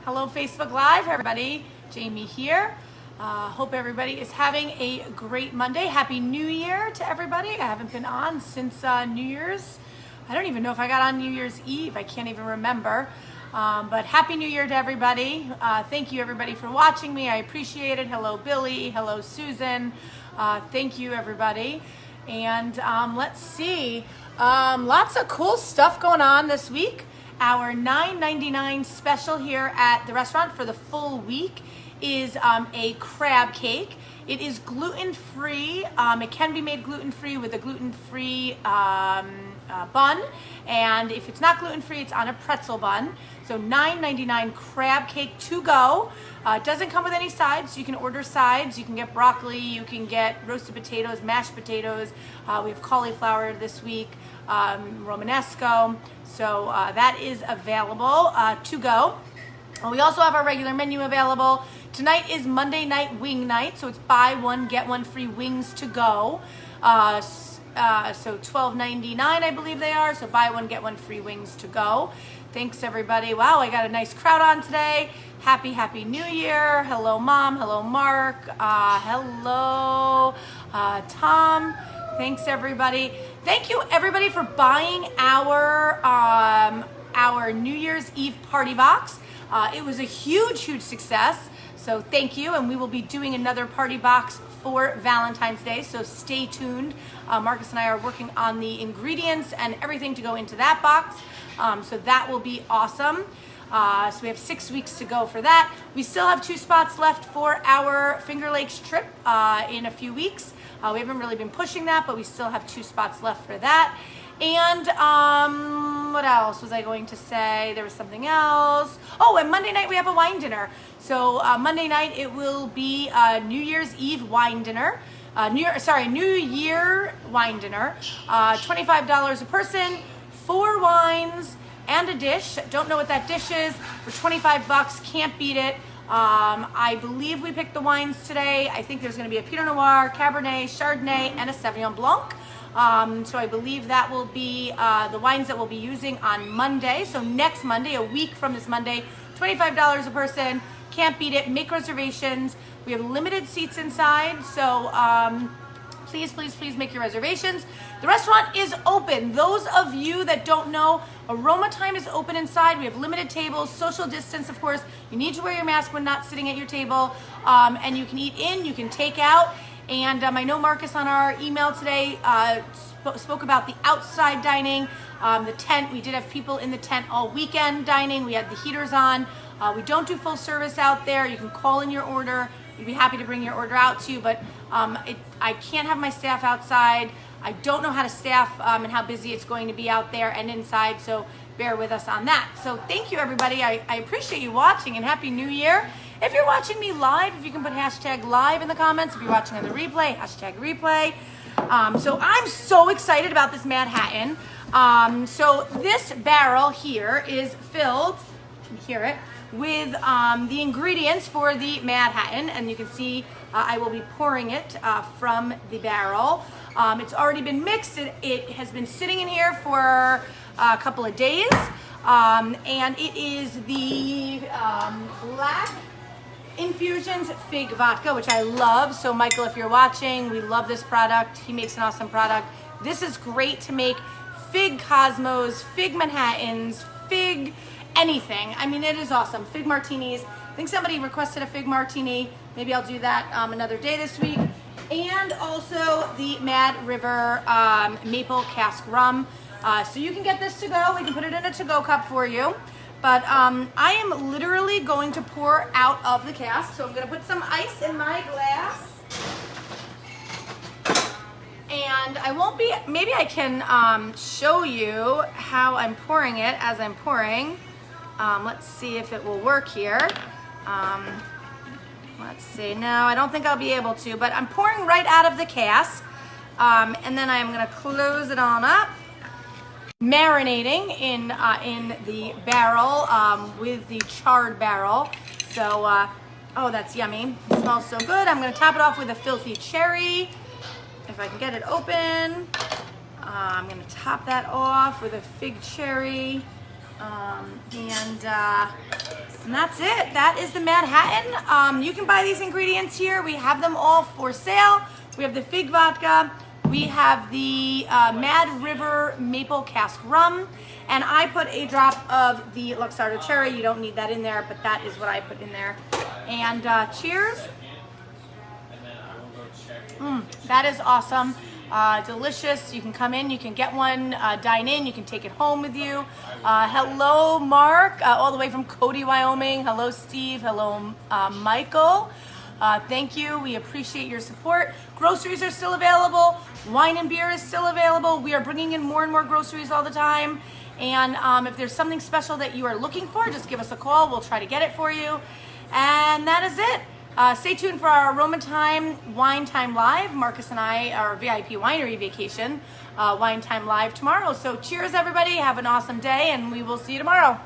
Hello Facebook Live, everybody. Jamie here. Hope everybody is having a great Monday. Happy New Year to everybody. I haven't been on since New Year's. I don't even know if I got on New Year's Eve. I can't even remember. But Happy New Year to everybody. Thank you everybody for watching me. I appreciate it. Hello Billy. Hello Susan. Thank you everybody. And let's see. Lots of cool stuff going on this week. Our $9.99 special here at the restaurant for the full week is a crab cake. It is gluten-free. It can be made gluten-free with a gluten-free bun. And if it's not gluten-free, it's on a pretzel bun. So $9.99 crab cake to go. It doesn't come with any sides. You can order sides. You can get broccoli. You can get roasted potatoes, mashed potatoes. We have cauliflower this week, Romanesco. So that is available to go. We also have our regular menu available. Tonight is Monday night wing night, so it's buy one, get one free wings to go. So $12.99 I believe they are, so buy one, get one free wings to go. Thanks everybody. Wow, I got a nice crowd on today. Happy New Year. Hello Mom, hello Mark, hello Tom. Thanks everybody. Thank you everybody for buying our New Year's Eve party box. It was a huge success. So thank you, and we will be doing another party box for Valentine's Day, so stay tuned. Marcus and I are working on the ingredients and everything to go into that box, so that will be awesome. So we have 6 weeks to go for that. We still have 2 spots left for our Finger Lakes trip in a few weeks. We haven't really been pushing that, but we still have 2 spots left for that. And what else was I going to say? There was something else. Oh, and Monday night we have a wine dinner. So Monday night it will be New Year's Eve wine dinner. New Year wine dinner. $25 a person, 4 wines and a dish. Don't know what that dish is. For 25 bucks, can't beat it. I believe we picked the wines today. I think there's going to be a Pinot Noir, Cabernet, Chardonnay, and a Sauvignon Blanc. So I believe that will be the wines that we'll be using on Monday. So next Monday, a week from this Monday, $25 a person. Can't beat it. Make reservations. We have limited seats inside, so please make your reservations. The restaurant is open. Those of you that don't know, Aroma Time is open inside. We have limited tables, social distance, of course. You need to wear your mask when not sitting at your table, and you can eat in, you can take out. And I know Marcus on our email today spoke about the outside dining, the tent. We did have people in the tent all weekend dining. We had the heaters on. We don't do full service out there. You can call in your order. We'd be happy to bring your order out to you, but I can't have my staff outside. I don't know how to staff and how busy it's going to be out there and inside, so bear with us on that. So thank you everybody. I appreciate you watching, and Happy New Year. If you're watching me live, if you can put hashtag live in the comments. If you're watching on the replay, hashtag replay. So I'm so excited about this Manhattan. So this barrel here is filled, you can hear it, with the ingredients for the Manhattan, and you can see I will be pouring it from the barrel. It's already been mixed. It has been sitting in here for a couple of days, and it is the Black Infusions Fig Vodka, which I love. So Michael, if you're watching, we love this product. He makes an awesome product. This is great to make fig Cosmos, fig Manhattans, fig anything. I mean, it is awesome. Fig martinis. I think somebody requested a fig martini. Maybe I'll do that another day this week. And also the Mad River Maple Cask Rum. So you can get this to go. We can put it in a to-go cup for you. But I am literally going to pour out of the cask. So I'm going to put some ice in my glass. And I won't be, maybe I can show you how I'm pouring it as I'm pouring. Let's see if it will work here. Let's see. No, I don't think I'll be able to, but I'm pouring right out of the cask. And then I'm going to close it on up. Marinating in the barrel with the charred barrel. So, oh, that's yummy. It smells so good. I'm going to top it off with a filthy cherry. If I can get it open. I'm going to top that off with a fig cherry. And And that's it. That is the Manhattan. You can buy these ingredients here. We have them all for sale. We have the fig vodka. We have the Mad River Maple Cask Rum. And I put a drop of the Luxardo Cherry. You don't need that in there, but that is what I put in there. And cheers. That is awesome. Delicious. You can come in, you can get one, dine in, you can take it home with you. Hello, Mark, all the way from Cody, Wyoming. Hello, Steve. Hello, Michael. Thank you. We appreciate your support. Groceries are still available. Wine and beer is still available. We are bringing in more and more groceries all the time. And if there's something special that you are looking for, just give us a call. We'll try to get it for you. And that is it. Stay tuned for our Aroma Time Wine Time Live. Marcus and I, our VIP winery vacation, Wine Time Live tomorrow. So cheers, everybody. Have an awesome day, and we will see you tomorrow.